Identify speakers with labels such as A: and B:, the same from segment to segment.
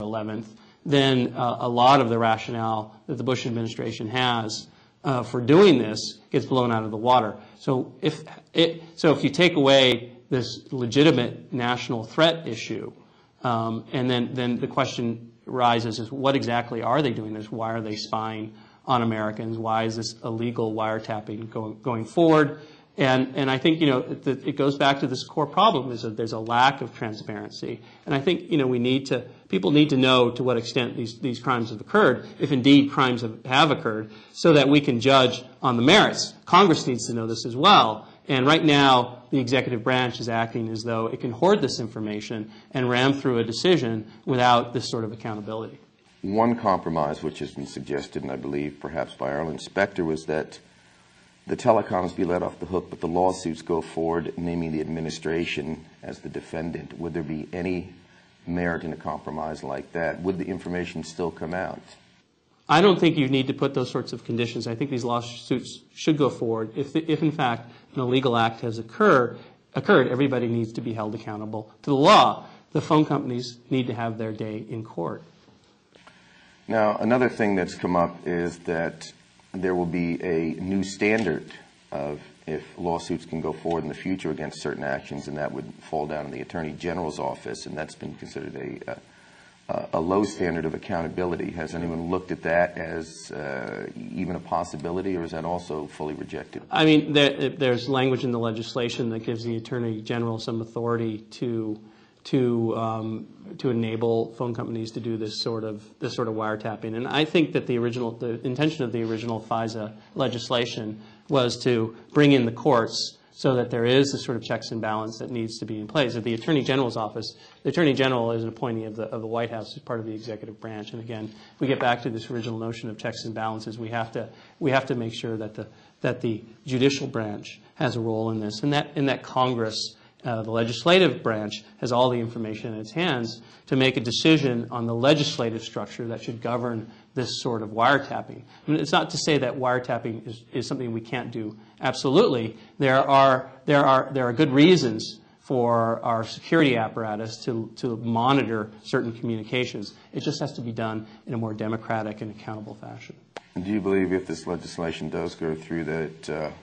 A: 11th, then a lot of the rationale that the Bush administration has for doing this gets blown out of the water. So if you take away this legitimate national threat issue, and then the question arises is what exactly are they doing this? Why are they spying on Americans? Why is this illegal wiretapping going forward? And I think, it goes back to this core problem is that there's a lack of transparency. And I think, people need to know to what extent these crimes have occurred, if indeed crimes have occurred, so that we can judge on the merits. Congress needs to know this as well. And right now, the executive branch is acting as though it can hoard this information and ram through a decision without this sort of accountability.
B: One compromise which has been suggested, and I believe perhaps by Arlen Specter, was that the telecoms be let off the hook, but the lawsuits go forward, naming the administration as the defendant. Would there be any merit in a compromise like that? Would the information still come out?
A: I don't think you need to put those sorts of conditions. I think these lawsuits should go forward. If in fact an illegal act has occurred, everybody needs to be held accountable to the law. The phone companies need to have their day in court.
B: Now, another thing that's come up is that there will be a new standard of if lawsuits can go forward in the future against certain actions, and that would fall down in the Attorney General's office, and that's been considered a low standard of accountability. Has anyone looked at that as even a possibility, or is that also fully rejected?
A: I mean, there's language in the legislation that gives the Attorney General some authority to enable phone companies to do this sort of wiretapping. And I think that the intention of the original FISA legislation was to bring in the courts so that there is the sort of checks and balance that needs to be in place. At the Attorney General's office, the Attorney General is an appointee of the White House as part of the executive branch. And again, if we get back to this original notion of checks and balances, we have to make sure that the judicial branch has a role in this, and that Congress, the legislative branch, has all the information in its hands to make a decision on the legislative structure that should govern this sort of wiretapping. I mean, it's not to say that wiretapping is something we can't do. Absolutely, there are good reasons for our security apparatus to monitor certain communications. It just has to be done in a more democratic and accountable fashion.
B: And do you believe if this legislation does go through that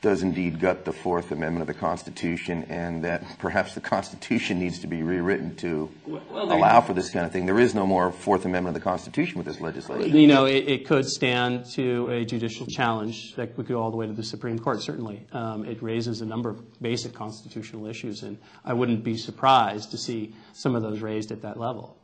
B: does indeed gut the Fourth Amendment of the Constitution, and that perhaps the Constitution needs to be rewritten to allow for this kind of thing? There is no more Fourth Amendment of the Constitution with this legislation.
A: It could stand to a judicial challenge that would go all the way to the Supreme Court, certainly. It raises a number of basic constitutional issues, and I wouldn't be surprised to see some of those raised at that level.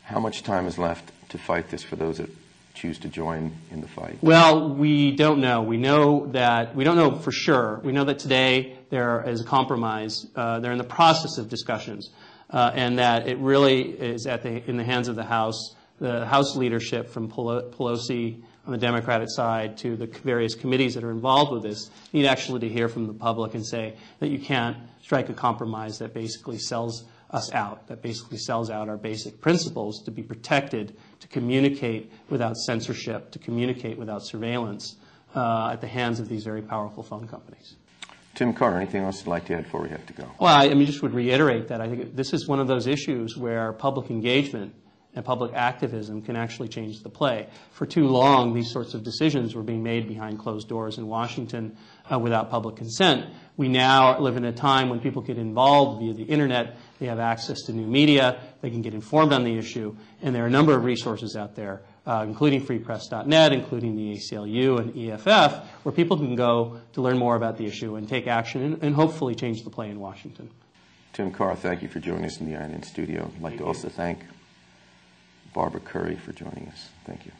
B: How much time is left to fight this for those that choose to join in the fight?
A: Well, we don't know. We don't know for sure. We know that today there is a compromise. They're in the process of discussions, and that it really is in the hands of the House. The House leadership, from Pelosi on the Democratic side to the various committees that are involved with this, need actually to hear from the public and say that you can't strike a compromise that basically sells us out, that basically sells out our basic principles to be protected, to communicate without censorship, to communicate without surveillance at the hands of these very powerful phone companies.
B: Tim Carr, anything else you'd like to add before we have to go?
A: Well, I just would reiterate that I think this is one of those issues where public engagement and public activism can actually change the play. For too long, these sorts of decisions were being made behind closed doors in Washington without public consent. We now live in a time when people get involved via the Internet. They have access to new media. They can get informed on the issue. And there are a number of resources out there, including freepress.net, including the ACLU and EFF, where people can go to learn more about the issue and take action and hopefully change the play in Washington.
B: Tim Carr, thank you for joining us in the INN studio. I'd like to also thank Barbara Curry for joining us. Thank you.